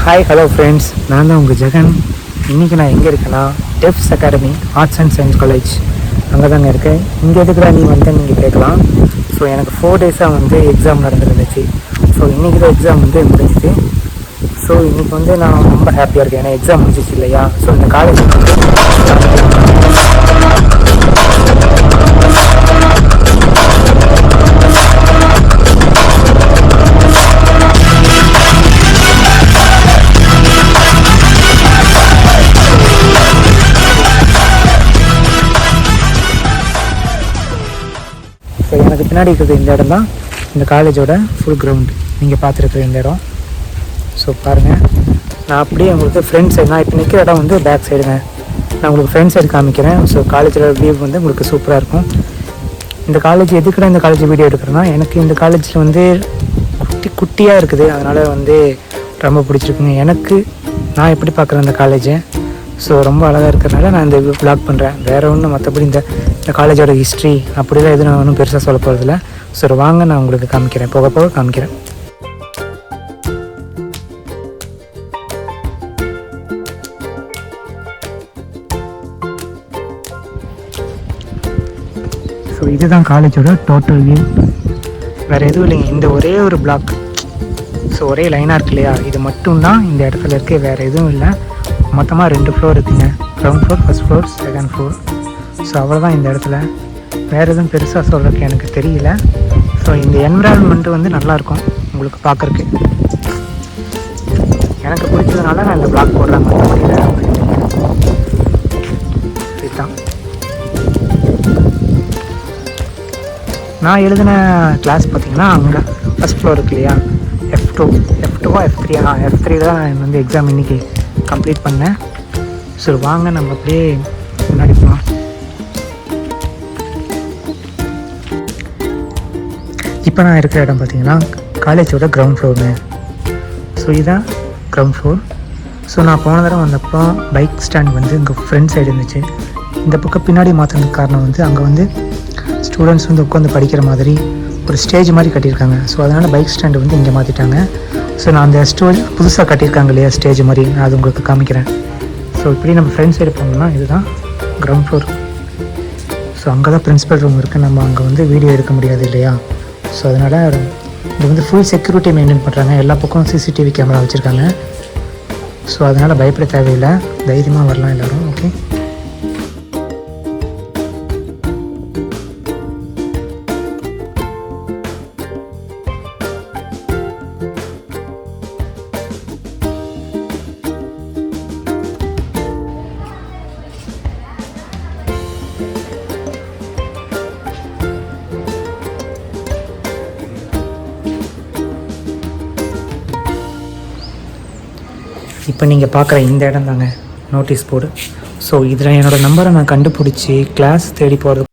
Hi hello friends, நான் தான் உங்கள் ஜெகன். இன்றைக்கி நான் எங்கே இருக்கேன்னா டெஃப்ஸ் academy arts and science college அங்கே தாங்க இருக்கேன். இங்கே எதுக்குடா நீ வந்து நீங்கள் கேட்கலாம். ஸோ எனக்கு 4 டேஸாக வந்து எக்ஸாம் நடந்துருந்துச்சு. ஸோ இன்றைக்கி தான் எக்ஸாம் வந்து முடிஞ்சிச்சு. ஸோ இன்றைக்கி வந்து நான் ரொம்ப ஹாப்பியாக இருக்கேன், ஏன்னா எக்ஸாம் முடிஞ்சிச்சு இல்லையா. ஸோ இந்த காலேஜ் ஸோ எனக்கு பின்னாடி இருக்கிறது இந்த இடம் தான் இந்த காலேஜோட ஃபுல் கிரவுண்டு. நீங்கள் பார்த்துருக்குற இந்த இடம். ஸோ பாருங்கள், நான் அப்படியே உங்களுக்கு ஃப்ரண்ட் சைடு, நான் இப்போ நிற்கிற இடம் வந்து பேக் சைடுங்க. நான் உங்களுக்கு ஃப்ரண்ட் சைடு காமிக்கிறேன். ஸோ காலேஜோட வியூ வந்து உங்களுக்கு சூப்பராக இருக்கும். இந்த காலேஜ் எதுக்குடா இந்த காலேஜ் வீடியோ எடுக்கிறேன்னா, எனக்கு இந்த காலேஜில் வந்து குட்டியாக இருக்குது, அதனால் வந்து ரொம்ப பிடிச்சிருக்குங்க எனக்கு. நான் எப்படி பார்க்குறேன் இந்த காலேஜை. ஸோ ரொம்ப அழகாக இருக்கிறதுனால நான் இந்த வ்ளாக் பண்ணுறேன். வேறு ஒன்றும் மற்றபடி இந்த காலேஜோட ஹிஸ்ட்ரி அப்படிலாம் எதுவும் நான் ஒன்றும் பெருசாக சொல்ல போகிறதில்ல. ஸோ வாங்க நான் உங்களுக்கு காமிக்கிறேன், போக போக காமிக்கிறேன். ஸோ இதுதான் காலேஜோட டோட்டல் வியூ. வேறு எதுவும் இல்லைங்க, இந்த ஒரே ஒரு பிளாக். ஸோ ஒரே லைனாக இருக்கு இல்லையா, இது மட்டும்தான் இந்த இடத்துல இருக்குது, வேறு எதுவும் இல்லை. மொத்தமாக 2 ஃப்ளோர் இருக்குங்க. Ground floor, first floor, second floor. So அவ்வளோதான் இந்த இடத்துல. வேறு எதுவும் பெருசாக சொல்கிறதுக்கு எனக்கு தெரியல. ஸோ இந்த என்விரான்மெண்ட்டு வந்து நல்லாயிருக்கும் உங்களுக்கு பார்க்குறக்கு. எனக்கு பிடிச்சதுனால நான் இந்த பிளாக் போடுறேன், மற்றபடியில் இதுதான். நான் எழுதின கிளாஸ் பார்த்திங்கன்னா அங்கே ஃபஸ்ட் ஃப்ளோர் இருக்கு இல்லையா, F2வா F3 தான் நான் வந்து எக்ஸாம் இன்றைக்கி கம்ப்ளீட் பண்ணேன். ஸோ வாங்க நம்ம அப்படியே முன்னாடி போகலாம். இப்போ நான் இருக்கிற இடம் பார்த்திங்கன்னா காலேஜோட கிரவுண்ட் ஃப்ளோருங்க. ஸோ இதுதான் கிரவுண்ட் ஃப்ளோர். ஸோ நான் போன தடவை வந்தப்போ பைக் ஸ்டாண்ட் வந்து இங்கே ஃப்ரண்ட் சைடு இருந்துச்சு. இந்த பக்கம் பின்னாடி மாற்றினதுக்கு காரணம் வந்து அங்கே வந்து ஸ்டூடெண்ட்ஸ் வந்து உட்காந்து படிக்கிற மாதிரி ஒரு ஸ்டேஜ் மாதிரி கட்டியிருக்காங்க. ஸோ அதனால் பைக் ஸ்டாண்டு வந்து இங்கே மாற்றிட்டாங்க. ஸோ நான் அந்த புதுசாக கட்டியிருக்காங்க இல்லையா ஸ்டேஜ் மாதிரி, நான் அது உங்களுக்கு காமிக்கிறேன். ஸோ இப்படி நம்ம ஃப்ரண்ட் சைடு போனோம்னா இதுதான் கிரவுண்ட் ஃப்ளோர். ஸோ அங்கே தான் பிரின்சிபல் ரூம் இருக்குது. நம்ம அங்கே வந்து வீடியோ எடுக்க முடியாது இல்லையா. ஸோ அதனால் இது வந்து ஃபுல் செக்யூரிட்டி மெயின்டைன் பண்ணுறாங்க. எல்லா பக்கம் CCTV கேமரா வச்சுருக்காங்க. ஸோ அதனால் பயப்பட தேவையில்லை, தைரியமாக வரலாம் எல்லோரும். ஓகே, இப்போ நீங்கள் பார்க்குற இந்த இடம் தாங்க நோட்டீஸ் போர்டு. ஸோ இதில் என்னோடய நம்பரை நான் கண்டுபிடிச்சி கிளாஸ் தேடி போகிறது.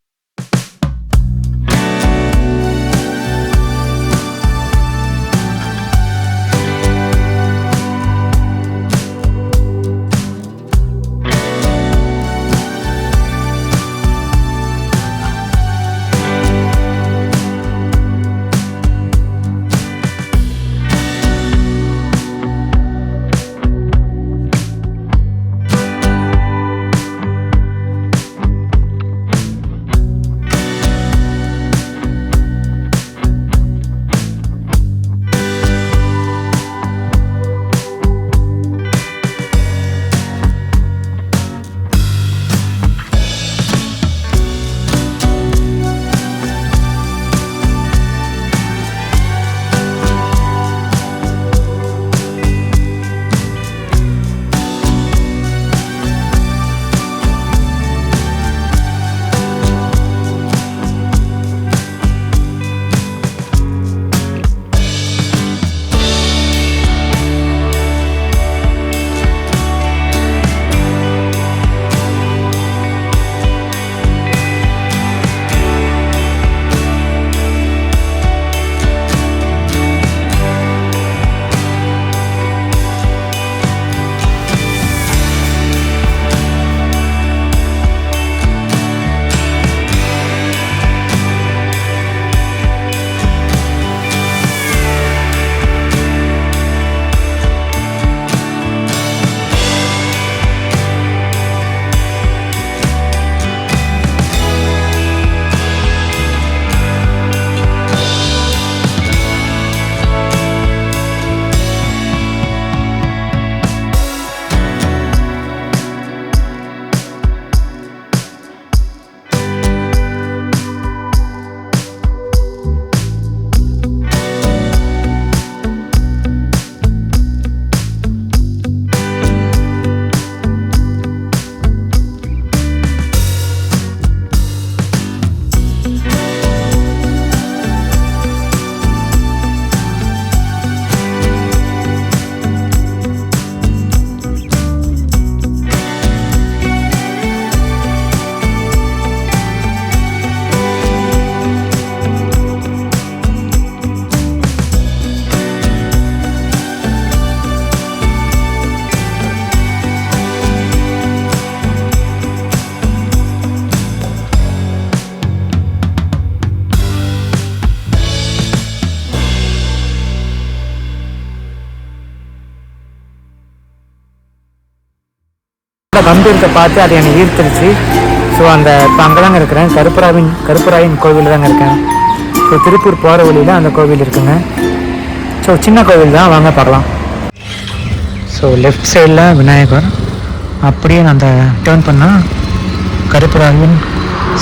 கம்பீரத்தை பார்த்து அது என்னை ஈர்த்துருச்சு. ஸோ இப்போ அங்கே தாங்க இருக்கிறேன். கருப்பராயன் கோவில் தாங்க இருக்கேன். ஸோ திருப்பூர் போகிற வழியில் அந்த கோவில் இருக்குங்க. ஸோ சின்ன கோவில் தான், வாங்க பார்க்கலாம். ஸோ லெஃப்ட் சைடில் விநாயகர், அப்படியே நான் அந்த டேர்ன் பண்ணால் கருப்பராயன்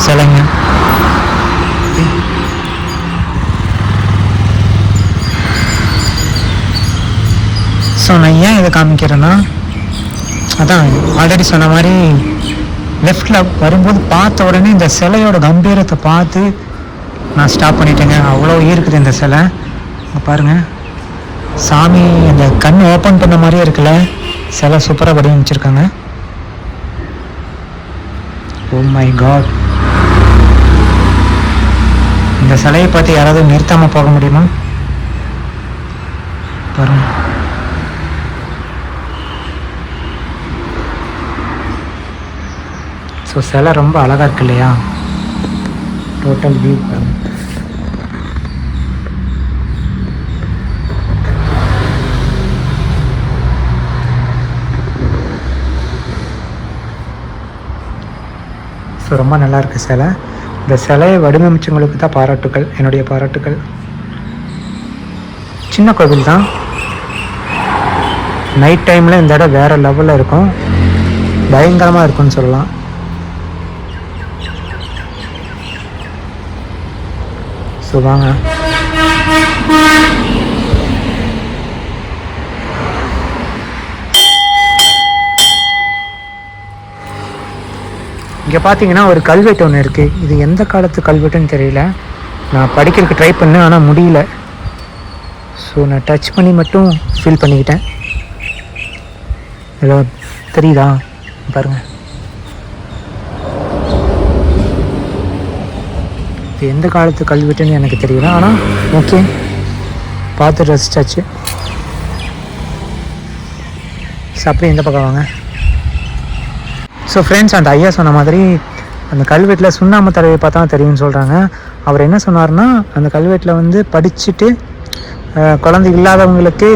சிலைங்க. ஸோ நான் ஏன் இதை காமிக்கிறேன்னா, அதான் ஆல்ரெடி சொன்ன மாதிரி லெஃப்டில் வரும்போது பார்த்த உடனே இந்த சிலையோட கம்பீரத்தை பார்த்து நான் ஸ்டாப் பண்ணிட்டேங்க. அவ்வளோ இருக்குது இந்த சிலை. பாருங்கள், சாமி அந்த கண் ஓப்பன் பண்ண மாதிரியே இருக்குல்ல, சிலை சூப்பராக வடிவமைச்சிருக்காங்க. ஓ மை காட், இந்த சிலையை பார்த்து யாராவது நிறுத்தாமல் போக முடியுமா? பாருங்க. ஸோ சிலை ரொம்ப அழகாக இருக்கு இல்லையா? டோட்டல் வியூ பாருங்க. ஸோ ரொம்ப நல்லா இருக்குது சிலை. இந்த சிலையை வடிவமைச்சவங்களுக்கு தான் பாராட்டுக்கள், என்னுடைய பாராட்டுக்கள். சின்ன கோவில் தான். நைட் டைமில் இந்த இடம் வேறு லெவலில் இருக்கும், பயங்கரமாக இருக்கும்னு சொல்லலாம். ஸோ வாங்க. இங்கே பார்த்தீங்கன்னா ஒரு கல்வெட்டு ஒன்று இருக்குது. இது எந்த காலத்து கல்வெட்டுன்னு தெரியல. நான் படிக்கிறதுக்கு ட்ரை பண்ணேன், ஆனால் முடியல. ஸோ நான் டச் பண்ணி மட்டும் ஃபீல் பண்ணிக்கிட்டேன். ஏதோ தெரியுதா பாருங்கள். இது எந்த காலத்து கல்வெட்டுன்னு எனக்கு தெரியல, ஆனால் ஓகே, பார்த்து ரசிச்சாச்சு. ஸோ அப்படியே இந்த பக்கம் வாங்க. ஸோ ஃப்ரெண்ட்ஸ், அந்த ஐயா சொன்ன மாதிரி அந்த கல்வெட்டில் சுண்ணாம்பு தடவை பார்த்தா தெரியும்னு சொல்கிறாங்க. அவர் என்ன சொன்னார்னா, அந்த கல்வெட்டில் வந்து படிச்சுட்டு குழந்தை இல்லாதவங்களுக்கு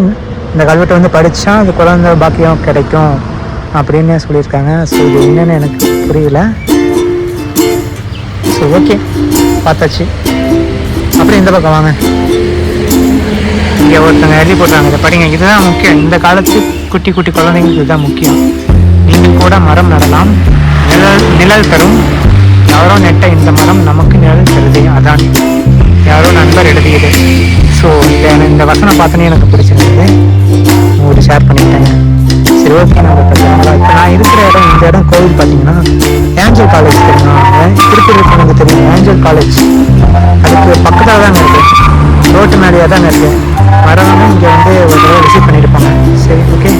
இந்த கல்வெட்டை வந்து படித்தா அது குழந்தை பாக்கியம் கிடைக்கும் அப்படின்னு சொல்லியிருக்காங்க. ஸோ இது என்னென்னு எனக்கு புரியல. ஸோ ஓகே, பார்த்தாச்சு. அப்புறம் இந்த பக்கம் வாங்க. இங்கே ஒருத்தங்க எழுதி போடுறாங்க, இதை படிங்க, இதுதான் முக்கியம். இந்த காலத்து குட்டி குட்டி குழந்தைங்களுக்கு இதுதான் முக்கியம். நீங்கள் கூட மரம் நடலாம், நிழல் தரும். யாரோ நெட்ட இந்த மரம் நமக்கு நிழல் தருது, அதான் யாரோ நண்பர் எழுதியது. ஸோ இந்த வசனம் பார்த்தோன்னே எனக்கு பிடிச்சிருந்தது, ஒரு ஷேர் பண்ணிட்டேங்க. சரி ஓகே, நம்ம இப்போ நான் இருக்கிற இடம், இந்த இடம் கோவில் பார்த்தீங்கன்னா ஏஞ்சல் காலேஜ் தெரியுமா? திருப்பூர் எனக்கு தெரியும், ஏஞ்சல் காலேஜ். அதுக்கு பக்கத்தில் தாங்க இருக்குது, ரோட்டு மேலேயே தாங்க இருக்குது. வரவங்க இங்கே வந்து ஒரு தடவை விசிட் பண்ணியிருப்பாங்க. சரி ஓகே.